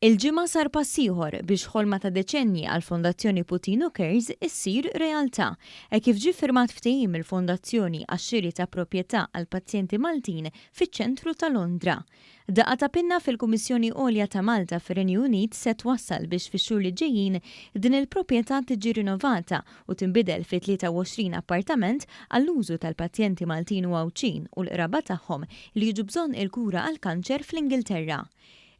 Il-ġimgħa sar pass ieħor biex ħolma ta' deċenji għal Fondazzjoni Putino Cares issir realtà. Kif ġie firmat ftehim il-Fondazzjoni għax-xiri ta' proprjetà għal pazjenti Maltin fiċ-ċentru ta' Londra. Daqqa ta' pinna fil-Kummissjoni Għolja ta' Malta fir-Renju Unit se twassal biex fix-xhur li ġejjin din il-proprjetà tiġi rinnovata u tinbidel fi 23 appartament għall-użu tal-pazjenti Maltin u Għawċin u l-qraba tagħhom li jiġu bżonn il-kura għall-kanċer fl-Ingilterra.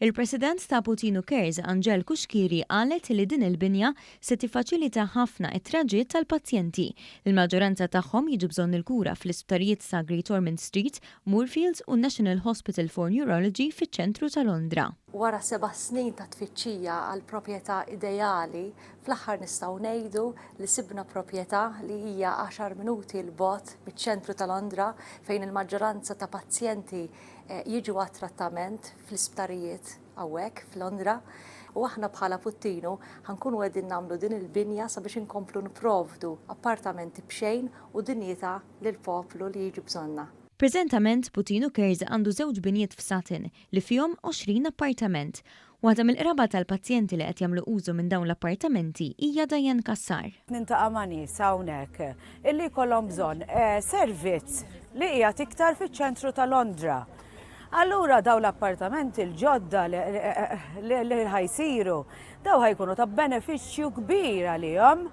Il-President ta' Putino Cares, Angel Kuxkiri, qalet li din il-binja se tiffaċilita ħafna it-traġiet tal-pazjenti. Il-maġġoranza tagħhom jiġu bżonn il-kura fl-isptarijiet ta' Great Ormond Street, Moorfields u National Hospital for Neurology fiċ-ċentru ta' Londra. Wara 7 snin ta' tfittxija għal proprjetà ideali, fl-aħħar nistgħu ngħidu li sibna proprjetà li hija 10 minuti l-bogħod miċ-ċentru ta' Londra fejn il-maġġoranza ta' pazjenti jiġu għat-trattament fl-isptarijiet hawnhekk f'Londra u aħna bħala Putino ħankunu qegħdin nagħmlu din il-binja sabiex inkomplu nipprovdu appartamenti b'xejn u dinjità lill-poplu li jiġu bżonna. Preżentament Putino Cares għandu żewġ binjiet f'Sutton li fihom 20 appartament. Waħda mill-qraba tal-pazjenti li qed jagħmlu użu minn dawn l-appartamenti hija Diane Kassar. Nintaqa' ma' nies hawnhekk illi jkollhom bżonn servizz li hija iktar fiċ-ċentru ta' Londra. Allura daw l-appartamenti l-ġodda li ħajsiru, daw ħajkunu ta' benefiċċju kbir għalihom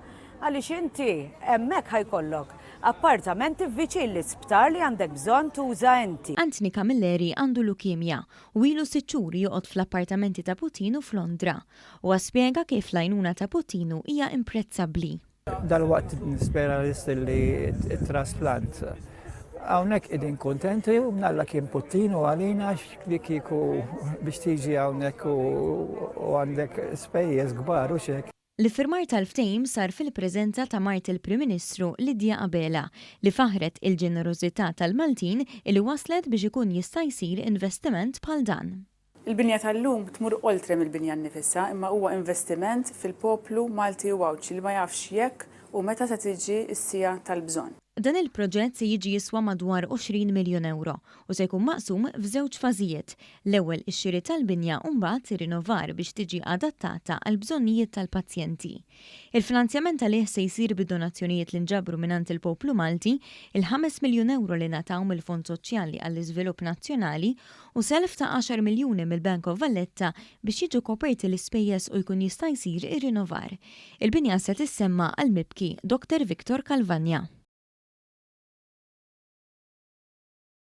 għaliex inti hemmhekk ħajkollok appartamenti viċin l-isptar li għandek bżonn tuża inti. Anthony Camilleri għandu lukemja u ilu 6 xhur joqgħod fl-appartamenti ta' Putino f'Londra u spjega kif l-għajnuna ta' Putino hija imprezzabbli. Dal-waqt nispera li it-trasplant. Hawnhekk qegħdin kontenti u mnalla kien Putino għalina li kieku biex tiġi hawnhekk u għandek spejjeż kbar u xek. L-iffirmar tal-ftehim sar fil-preżenza ta' Mart il-Prim Ministru Lidja Qabela li faħret il-ġenerożità tal-Maltin li waslet biex ikun jista' jsir investiment bħal dan. Il-binja tal-lum tmur oltre mill-binja nnifisha imma huwa investiment fil-poplu Malti u Għawċi li ma jafx jekk u meta se tiġi s-sija tal-bżonn. Dan il-proġett se jiġi jiswa madwar 20 miljon euro u se jkun maqsum f'żewġ fażijiet. L-ewwel ix-xiri tal-binja u mbagħad irrinnovar biex tiġi adattata għal bżonnijiet tal-pazjenti. Il-finanzjament għalih se jsir bid-donazzjonijiet li nġabru mingħand il-poplu Malti, il-5 miljun euro li nataw mill-Fond Soċjali għall-Iżvilupp Nazzjonali u self ta' 10 miljuni mill-Bank of Valletta biex jiġu koperti l-ispejjeż u jkun jista' jsir irrinnovar. Il-binja se tissemma għal mibki Dr. Viktor Kalvanja.